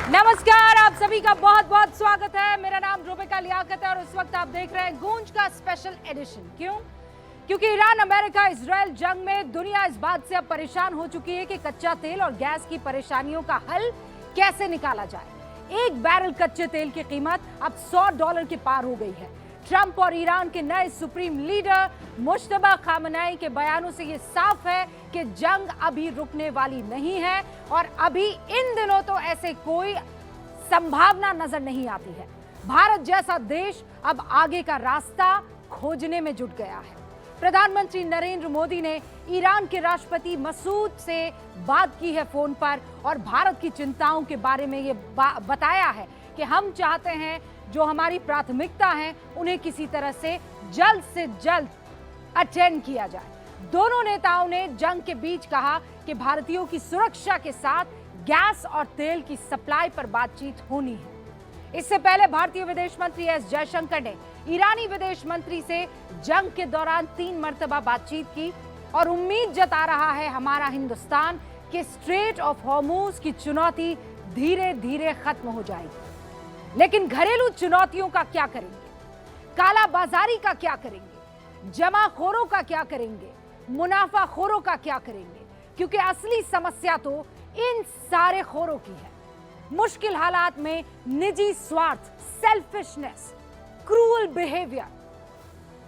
नमस्कार, आप सभी का बहुत बहुत स्वागत है। मेरा नाम रूबिका लियाकत है और इस वक्त आप देख रहे हैं गूंज का स्पेशल एडिशन। क्यों? क्योंकि ईरान, अमेरिका, इजराइल जंग में दुनिया इस बात से अब परेशान हो चुकी है कि कच्चा तेल और गैस की परेशानियों का हल कैसे निकाला जाए। एक बैरल कच्चे तेल की कीमत अब $100 के पार हो गई है। ट्रंप और ईरान के नए सुप्रीम लीडर मुश्तबा खामनेई के बयानों से ये साफ है कि जंग अभी रुकने वाली नहीं है और अभी इन दिनों तो ऐसे कोई संभावना नजर नहीं आती है। भारत जैसा देश अब आगे का रास्ता खोजने में जुट गया है। प्रधानमंत्री नरेंद्र मोदी ने ईरान के राष्ट्रपति मसूद से बात की है फोन पर और भारत की चिंताओं के बारे में ये बताया है कि हम चाहते हैं जो हमारी प्राथमिकता है उन्हें किसी तरह से जल्द अटेंड किया जाए। दोनों नेताओं ने जंग के बीच कहा कि भारतीयों की सुरक्षा के साथ गैस और तेल की सप्लाई पर बातचीत होनी है। इससे पहले भारतीय विदेश मंत्री एस जयशंकर ने ईरानी विदेश मंत्री से जंग के दौरान 3 मर्तबा बातचीत की और उम्मीद जता रहा है हमारा हिंदुस्तान कि स्ट्रेट ऑफ हॉर्मुज की चुनौती धीरे धीरे खत्म हो जाएगी। लेकिन घरेलू चुनौतियों का क्या करेंगे? काला बाजारी का क्या करेंगे? जमाखोरों का क्या करेंगे? मुनाफाखोरों का क्या करेंगे? क्योंकि असली समस्या तो इन सारे खोरों की है। मुश्किल हालात में निजी स्वार्थ, सेल्फिशनेस, क्रूअल बिहेवियर,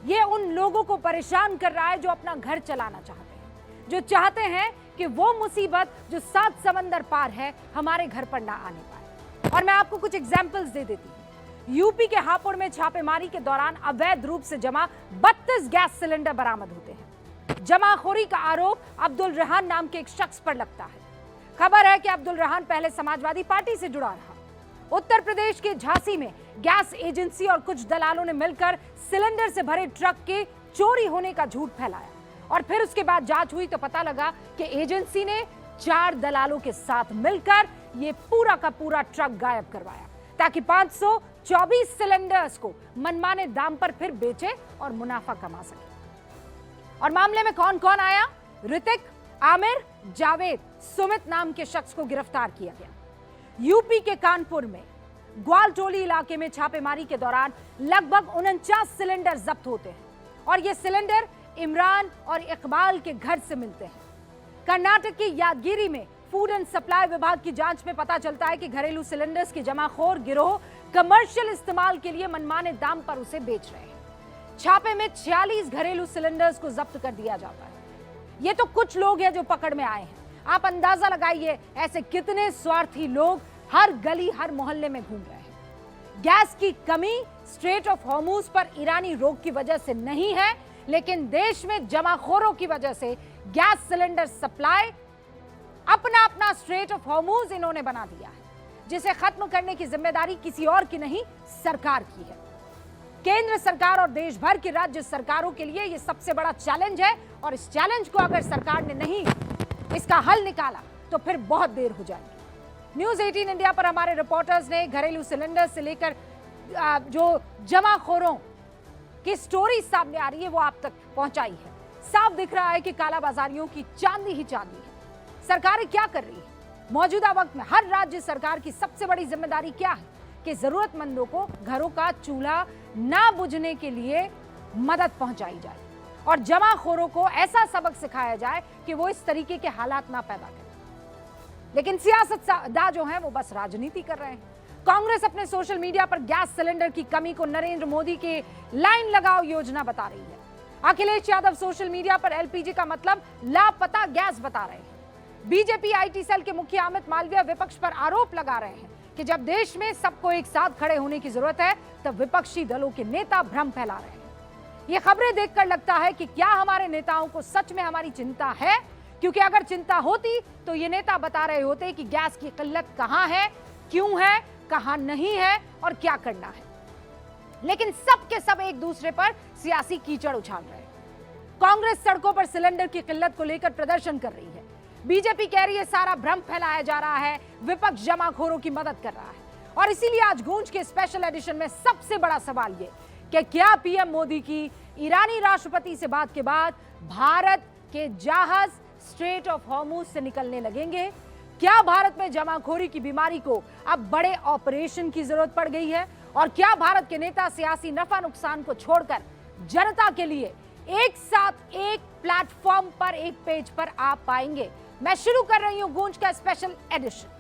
ये उन लोगों को परेशान कर रहा है जो अपना घर चलाना चाहते हैं, जो चाहते हैं कि वो मुसीबत जो 7 समंदर पार है हमारे घर पर ना आने पाए। और मैं आपको कुछ एग्जाम्पल्स दे देती हूँ। यूपी के हापुड़ में छापेमारी के दौरान अवैध रूप से जमा 32 गैस सिलेंडर बरामद होते हैं। जमाखोरी का आरोप अब्दुल रेहान नाम के एक शख्स पर लगता है। खबर है कि अब्दुल रेहान पहले समाजवादी पार्टी से जुड़ा रहा। उत्तर प्रदेश के झांसी में गैस एजेंसी और कुछ दलालों ने मिलकर सिलेंडर से भरे ट्रक के चोरी होने का झूठ फैलाया और फिर उसके बाद जांच हुई तो पता लगा कि एजेंसी ने 4 दलालों के साथ मिलकर ये पूरा का पूरा ट्रक गायब करवाया ताकि 524 सिलेंडर्स को मनमाने दाम पर फिर बेचे और मुनाफा कमा सके। और मामले में कौन कौन आया? ऋतिक, आमिर, जावेद, सुमित नाम के शख्स को गिरफ्तार किया गया। यूपी के कानपुर में ग्वालटोली इलाके में छापेमारी के दौरान लगभग 49 सिलेंडर जब्त होते हैं और ये सिलेंडर इमरान और इकबाल के घर से मिलते हैं। कर्नाटक के यादगिरी में फूड एंड सप्लाई विभाग की जांच में पता चलता है कि घरेलू सिलेंडर्स के जमाखोर गिरोह कमर्शियल इस्तेमाल के लिए मनमाने दाम पर उसे बेच रहे हैं। छापे में 46 घरेलू सिलेंडर्स को जब्त कर दिया जाता है। ये तो कुछ लोग हैं जो पकड़ में आए हैं। आप अंदाजा लगाइए ऐसे कितने स्वार्थी लोग हर गली हर मोहल्ले में घूम रहे हैं। गैस की कमी स्ट्रेट ऑफ हॉर्मुज पर ईरानी रोक की वजह से नहीं है, लेकिन देश में जमाखोरों की वजह से गैस सिलेंडर सप्लाई अपना अपना स्ट्रेट ऑफ हॉर्मुज इन्होंने बना दिया है, जिसे खत्म करने की जिम्मेदारी किसी और की नहीं, सरकार की है। केंद्र सरकार और देश भर की राज्य सरकारों के लिए यह सबसे बड़ा चैलेंज है और इस चैलेंज को अगर सरकार ने नहीं इसका हल निकाला तो फिर बहुत देर हो जाएगी। न्यूज़ 18 इंडिया पर हमारे रिपोर्टर्स ने घरेलू सिलेंडर से लेकर जो जमाखोरों की स्टोरी सामने आ रही है वो आप तक पहुंचाई है। साफ दिख रहा है कि कालाबाजारियों की चांदी ही चांदी है। सरकारें क्या कर रही है? मौजूदा वक्त में हर राज्य सरकार की सबसे बड़ी जिम्मेदारी क्या है कि जरूरतमंदों को घरों का चूल्हा ना बुझने के लिए मदद पहुंचाई जाए और जमाखोरों को ऐसा सबक सिखाया जाए कि वो इस तरीके के हालात ना पैदा करें। लेकिन सियासतदान जो हैं वो बस राजनीति कर रहे हैं। कांग्रेस अपने सोशल मीडिया पर गैस सिलेंडर की कमी को नरेंद्र मोदी के लाइन लगाओ योजना बता रही है। अखिलेश यादव सोशल मीडिया पर एलपीजी का मतलब लापता गैस बता रहे हैं। बीजेपी आईटी सेल के मुखिया अमित मालवीय विपक्ष पर आरोप लगा रहे हैं कि जब देश में सबको एक साथ खड़े होने की जरूरत है तब विपक्षी दलों के नेता भ्रम फैला रहे हैं। ये खबरें देखकर लगता है कि क्या हमारे नेताओं को सच में हमारी चिंता है? क्योंकि अगर चिंता होती तो ये नेता बता रहे होते कि गैस की किल्लत कहां है, क्यों है, कहां नहीं है और क्या करना है। लेकिन सब के सब एक दूसरे पर सियासी कीचड़ उछाल रहे हैं। कांग्रेस सड़कों पर सिलेंडर की किल्लत को लेकर प्रदर्शन कर रही है। बीजेपी कह रही है सारा भ्रम फैलाया जा रहा है, विपक्ष जमाखोरों की मदद कर रहा है। और इसीलिए आज गूंज के स्पेशल एडिशन में सबसे बड़ा सवाल ये कि क्या पीएम मोदी की ईरानी राष्ट्रपति से बात के बाद भारत के जहाज स्ट्रेट ऑफ हॉर्मुज से निकलने लगेंगे? क्या भारत में जमाखोरी की बीमारी को अब बड़े ऑपरेशन की जरूरत पड़ गई है? और क्या भारत के नेता सियासी नफा नुकसान को छोड़कर जनता के लिए एक साथ एक प्लेटफॉर्म पर, एक पेज पर आ पाएंगे? मैं शुरू कर रही हूं गूंज का स्पेशल एडिशन।